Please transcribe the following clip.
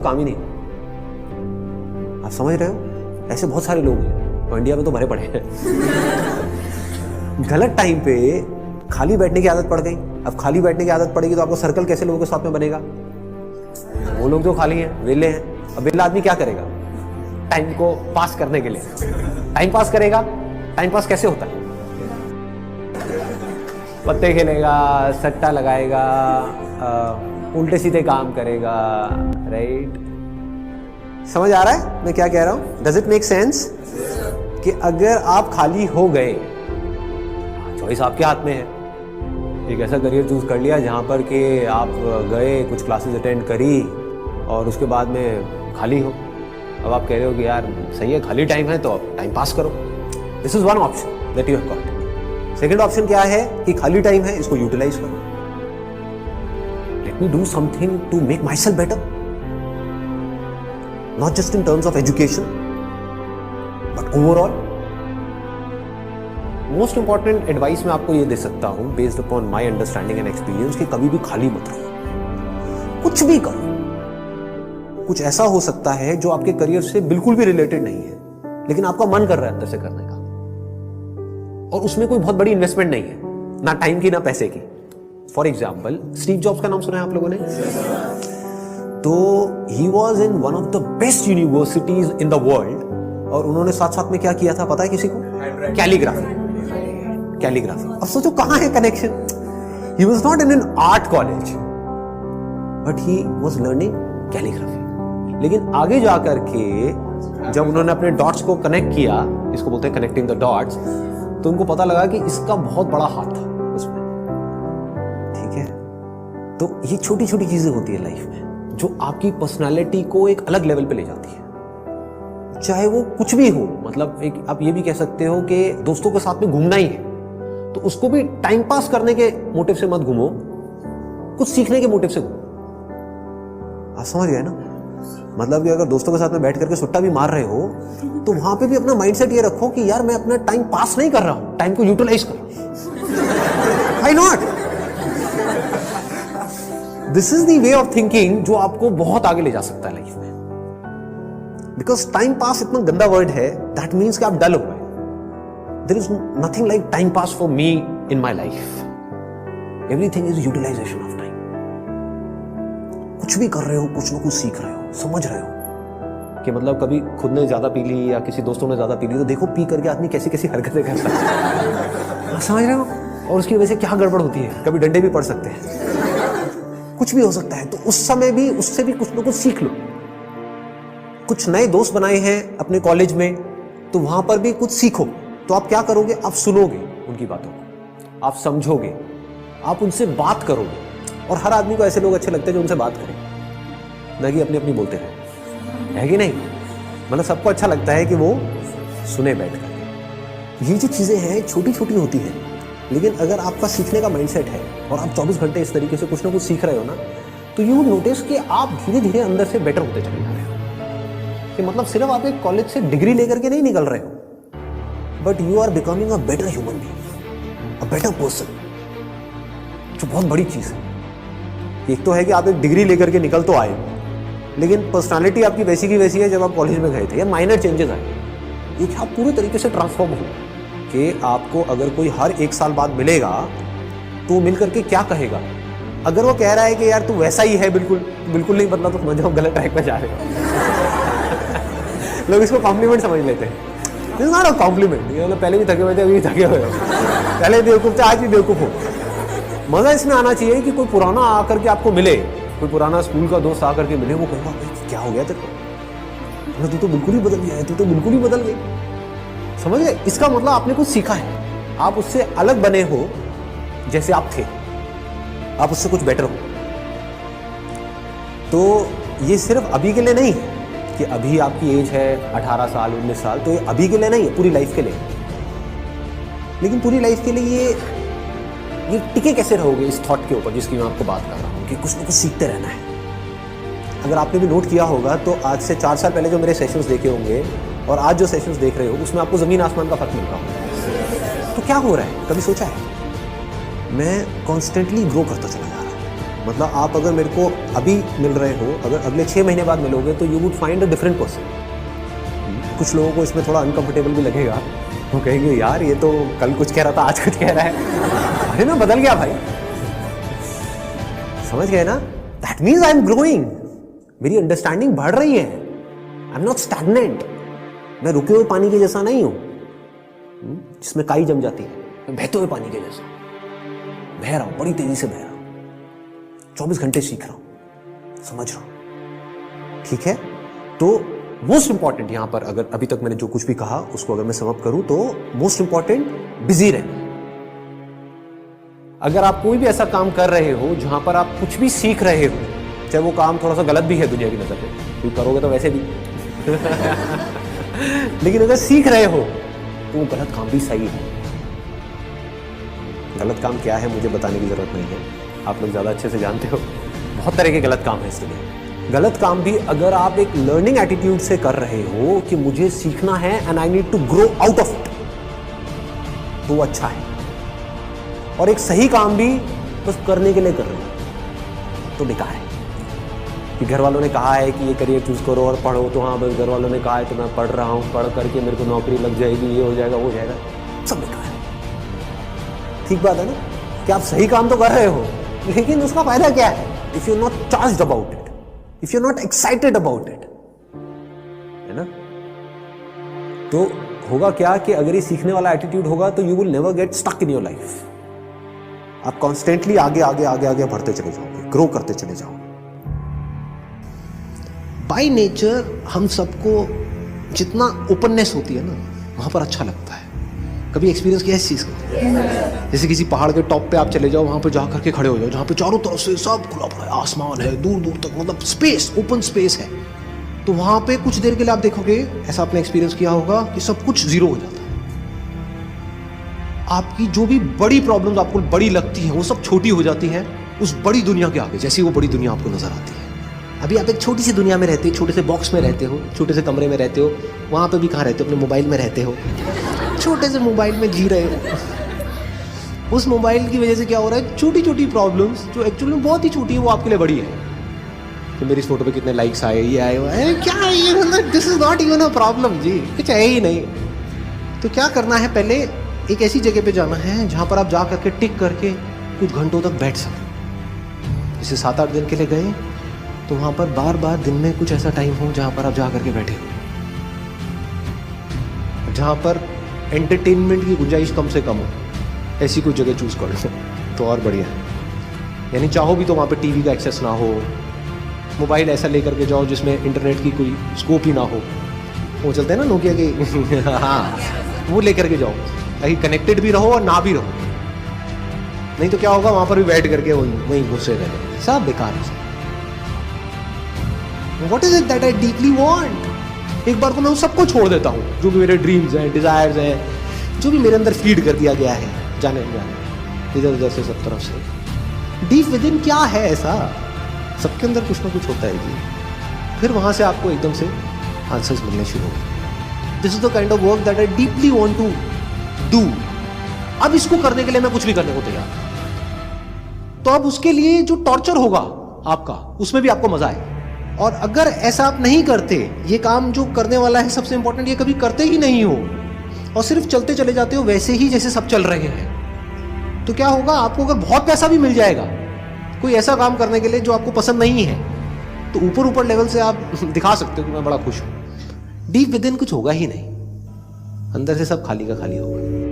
काम ही नहीं। आप समझ रहे हो? ऐसे बहुत सारे लोग हैं और इंडिया में तो भरे पड़े हैं। गलत टाइम पे खाली बैठने की आदत पड़ गई। अब खाली बैठने की आदत पड़ेगी तो आपको सर्कल कैसे लोगों के साथ में बनेगा? वो लोग जो खाली हैं, वेले हैं। अब वेला आदमी क्या करेगा टाइम को पास करने के लिए? टाइम पास करेगा। टाइम पास कैसे होता है? पत्ते खेलेगा, सट्टा लगाएगा, उल्टे सीधे काम करेगा, राइट? समझ आ रहा है मैं क्या कह रहा हूं? Does it make sense? कि अगर आप खाली हो गए, चॉइस आपके हाथ में है। एक ऐसा करियर चूज कर लिया जहां पर कि आप गए, कुछ क्लासेस अटेंड करी और उसके बाद में खाली हो। अब आप कह रहे हो कि यार सही है, खाली टाइम है तो अब टाइम पास करो। This is one option that you have got. Second option क्या है कि खाली टाइम है, इसको यूटिलाइज करो। Let me do something to make myself better, not just in terms of education but overall. Most important advice मैं आपको ये दे सकता हूं based upon my understanding and experience कि कभी भी खाली मत रहो, कुछ भी करो। कुछ ऐसा हो सकता है जो आपके करियर से बिल्कुल भी रिलेटेड नहीं है, लेकिन आपका मन कर रहा है अंदर से करने का, और उसमें कोई बहुत बड़ी इन्वेस्टमेंट नहीं है, ना टाइम की ना पैसे की। फॉर एग्जाम्पल, स्टीव जॉब्स का नाम सुना है आप लोगों ने? तो he was in one of the best universities in the world, और उन्होंने साथ साथ में क्या किया था पता है किसी को? कैलीग्राफी। कैलीग्राफी। अब सोचो कहां है connection? He was not in an art college but he was learning calligraphy. लेकिन आगे जाकर के जब उन्होंने अपने डॉट्स को कनेक्ट किया, इसको बोलते हैं कनेक्टिंग द डॉट्स, तो उनको पता लगा कि इसका बहुत बड़ा हाथ था उसमें। ठीक है, तो ये छोटी छोटी चीजें होती है लाइफ में जो आपकी पर्सनालिटी को एक अलग लेवल पे ले जाती है। चाहे वो कुछ भी हो, मतलब एक आप ये भी कह सकते हो कि दोस्तों के साथ में घूमना ही है तो उसको भी टाइम पास करने के मोटिव से मत घूमो, कुछ सीखने के मोटिव से घूमो। आप समझ गए ना? मतलब कि अगर दोस्तों के साथ में बैठ करके सुट्टा भी मार रहे हो तो वहां पे भी अपना माइंडसेट ये रखो कि यार मैं अपना टाइम पास नहीं कर रहा हूं, टाइम को यूटिलाइज कर रहा हूं। Why not? This is the way of thinking जो आपको बहुत आगे ले जा सकता है लाइफ में। बिकॉज टाइम पास इतना गंदा वर्ड है, दैट मीन्स कि आप डल हो गए। There is nothing like time pass for me in my life. Everything is utilisation of time. कुछ भी कर रहे हो, कुछ ना कुछ सीख रहे हो, समझ रहे हो कि मतलब कभी खुद ने ज्यादा पी ली या किसी दोस्तों ने ज्यादा पी ली तो देखो पी करके आदमी कैसी कैसी हरकतें करता है। समझ रहे हो? और उसकी वजह से क्या गड़बड़ होती है, कभी डंडे भी पड़ सकते हैं, कुछ भी हो सकता है। तो उस समय भी उससे भी कुछ ना कुछ सीख लो। कुछ नए दोस्त बनाए हैं अपने कॉलेज में तो वहां पर भी कुछ सीखो। तो आप क्या करोगे? आप सुनोगे उनकी बातों को, आप समझोगे, आप उनसे बात करोगे। और हर आदमी को ऐसे लोग अच्छे लगते हैं जो उनसे बात करें, ना कि अपनी अपनी बोलते रहे, है कि नहीं? मतलब सबको अच्छा लगता है कि वो सुने बैठ कर। ये जो चीजें हैं छोटी छोटी होती हैं, लेकिन अगर आपका सीखने का माइंडसेट है और आप 24 घंटे इस तरीके से कुछ ना कुछ सीख रहे हो ना, तो यू वुड नोटिस कि आप धीरे धीरे अंदर से बेटर होते चले जा रहे हो। कि मतलब सिर्फ आप एक कॉलेज से डिग्री लेकर के नहीं निकल रहे हो, but you are becoming a better human being, a better person, जो बहुत बड़ी चीज है। एक तो है कि आप एक डिग्री लेकर के निकल तो आए, लेकिन पर्सनालिटी आपकी वैसी की वैसी है जब आप कॉलेज में गए थे, या माइनर चेंजेस आए। ये कि आप पूरे तरीके से ट्रांसफॉर्म हो कि आपको अगर कोई हर 1 साल बाद मिलेगा तो मिल करके क्या कहेगा? अगर वो कह रहा है कि यार तू वैसा ही है, बिल्कुल बिल्कुल नहीं बदला, तो समझ जाओ गलत ट्रैक पे जा रहे हो। लोग इसको कॉम्प्लीमेंट समझ लेते हैं। This is not a compliment. ये मतलब पहले भी थके हुए थे, अभी भी थके हुए हो, पहले बेवकूफ थे, आज भी बेवकूफ हो। मजा इसमें आना चाहिए कि कोई पुराना आकर के आपको मिले, कोई पुराना स्कूल का दोस्त आकर के मिले, वो कहेगा क्या हो गया तेरे को, तू तो बिल्कुल ही बदल गया है, तू तो बिल्कुल ही बदल गई। समझ गए? इसका मतलब आपने कुछ सीखा है, आप उससे अलग बने हो जैसे आप थे, आप उससे कुछ बेटर हो। तो ये सिर्फ अभी के लिए नहीं है कि अभी आपकी एज है 18 साल 19 साल, तो ये अभी के लिए नहीं है, पूरी लाइफ के लिए। लेकिन पूरी लाइफ के लिए ये टिके कैसे रहोगे इस थॉट के ऊपर जिसकी मैं आपको बात कर रहा हूँ कि कुछ ना कुछ सीखते रहना है। अगर आपने भी नोट किया होगा तो आज से 4 साल पहले जो मेरे सेशंस देखे होंगे और आज जो सेशंस देख रहे हो, उसमें आपको ज़मीन आसमान का फर्क मिल रहा होगा। तो क्या हो रहा है, कभी सोचा है? मैं कॉन्स्टेंटली ग्रो करता चला जा रहा हूँ। मतलब आप अगर मेरे को अभी मिल रहे हो, अगर अगले 6 महीने बाद मिलोगे तो you would find a different person. कुछ लोगों को इसमें थोड़ा अनकंफर्टेबल भी लगेगा, वो कहेंगे यार ये तो कल कुछ कह रहा था आज कुछ कह रहा है। अरे मैं बदल गया भाई, समझ गए ना? That means I am growing, मेरी अंडरस्टैंडिंग बढ़ रही है। आई एम नॉट स्टैग्नेंट, मैं रुके हुए पानी के जैसा नहीं हूं जिसमें काई जम जाती है। मैं बहते हुए पानी के जैसा बह रहा हूं, बड़ी तेजी से बह रहा हूं, 24 घंटे सीख रहा हूं, समझ रहा हूं। ठीक है, तो मोस्ट इंपॉर्टेंट यहां पर, अगर अभी तक मैंने जो कुछ भी कहा उसको अगर मैं समअप करूं तो मोस्ट इंपॉर्टेंट बिजी रहना। अगर आप कोई भी ऐसा काम कर रहे हो जहां पर आप कुछ भी सीख रहे हो, चाहे वो काम थोड़ा सा गलत भी है दुनिया की नजर में, क्योंकि करोगे तो वैसे भी लेकिन अगर सीख रहे हो तो वो गलत काम भी सही है। गलत काम क्या है मुझे बताने की जरूरत नहीं है, आप लोग ज्यादा अच्छे से जानते हो। बहुत तरह के गलत काम है इस दुनिया। गलत काम भी अगर आप एक लर्निंग एटीट्यूड से कर रहे हो कि मुझे सीखना है and I need to grow out of it, तो वो अच्छा है। और एक सही काम भी बस करने के लिए कर रहे हो तो बेकार है। कि घर वालों ने कहा है कि ये करियर चूज करो और पढ़ो, तो हाँ बस घर वालों ने कहा है तो मैं पढ़ रहा हूँ, पढ़ करके मेरे को नौकरी लग जाएगी, ये हो जाएगा वो हो जाएगा, सब बेकार है। ठीक बात है ना कि आप सही काम तो कर रहे हो, लेकिन उसका फायदा क्या है if you not charged about it, if you not excited about it, है ना? तो होगा क्या कि अगर ये सीखने वाला एटीट्यूड होगा तो you will never get stuck in your life. आप कॉन्स्टेंटली आगे आगे आगे आगे बढ़ते चले जाओगे, ग्रो करते चले जाओगे। बाय नेचर हम सबको जितना ओपननेस होती है ना वहां पर अच्छा लगता है। कभी एक्सपीरियंस किया है इस चीज का? जैसे किसी पहाड़ के टॉप पे आप चले जाओ, वहां पे जा करके खड़े हो जाओ, जहां पे चारों तरफ से सब खुला पड़ा है, आसमान है दूर दूर तक, मतलब स्पेस, ओपन स्पेस है। तो वहां पे कुछ देर के लिए आप देखोगे, ऐसा आपने एक्सपीरियंस किया होगा कि सब कुछ जीरो हो जाता है। आपकी जो भी बड़ी प्रॉब्लम्स आपको बड़ी लगती है वो सब छोटी हो जाती है उस बड़ी दुनिया के आगे, जैसी वो बड़ी दुनिया आपको नजर आती है। अभी आप एक छोटी सी दुनिया में रहते हो, छोटे से बॉक्स में रहते हो, छोटे से कमरे में रहते हो, वहां पे भी कहाँ रहते हो? अपने मोबाइल में रहते हो, छोटे से मोबाइल में जी रहे हो। उस मोबाइल की वजह से क्या हो रहा है, छोटी छोटी प्रॉब्लम्स जो एक्चुअली में बहुत ही छोटी है वो आपके लिए बड़ी है। कि मेरी इस फोटो पे कितने लाइक्स आए, ये आए, क्या है ये, this is not even a problem जी, कुछ है ही नहीं। तो क्या करना है, पहले एक ऐसी जगह पे जाना है जहां पर आप जा करके टिक करके कुछ घंटों तक बैठ सकें। जैसे 7-8 दिन के लिए गए तो वहां पर बार बार दिन में कुछ ऐसा टाइम हो जहां पर आप जा करके बैठे हो, जहां पर एंटरटेनमेंट की गुंजाइश कम से कम हो, ऐसी कोई जगह चूज कर लो तो और बढ़िया है। यानी चाहो भी तो वहां पे टीवी का एक्सेस ना हो, मोबाइल ऐसा लेकर के जाओ जिसमें इंटरनेट की कोई स्कोप ही ना हो, वो चलते हैं ना नोकिया के हाँ, वो लेकर के जाओ ताकि कनेक्टेड भी रहो और ना भी रहो। नहीं तो क्या होगा, वहां पर भी बैठ करके वहीं घुसे रहे, सब बेकार है। What is it that I deeply want? एक बार तो मैं उन सबको छोड़ देता हूँ जो भी मेरे ड्रीम्स हैं, डिजायर्स हैं, जो भी मेरे अंदर फीड कर दिया गया है जाने इधर उधर से सब तरफ से। डीप विद इन क्या है ऐसा, सबके अंदर कुछ ना कुछ होता है जी। फिर वहां से आपको एकदम से आंसर्स मिलने शुरू होंगे। This is the kind of work that I deeply want to do. अब इसको करने के लिए मैं कुछ भी करने को तैयार। तो अब उसके लिए जो टॉर्चर होगा आपका, उसमें भी आपको मजा आए। और अगर ऐसा आप नहीं करते, ये काम जो करने वाला है सबसे इंपॉर्टेंट, ये कभी करते ही नहीं हो और सिर्फ चलते चले जाते हो वैसे ही जैसे सब चल रहे हैं, तो क्या होगा, आपको अगर बहुत पैसा भी मिल जाएगा कोई ऐसा काम करने के लिए जो आपको पसंद नहीं है, तो ऊपर ऊपर लेवल से आप दिखा सकते हो कि मैं बड़ा खुश हूं। डीप विद इन कुछ होगा ही नहीं, अंदर से सब खाली का खाली होगा।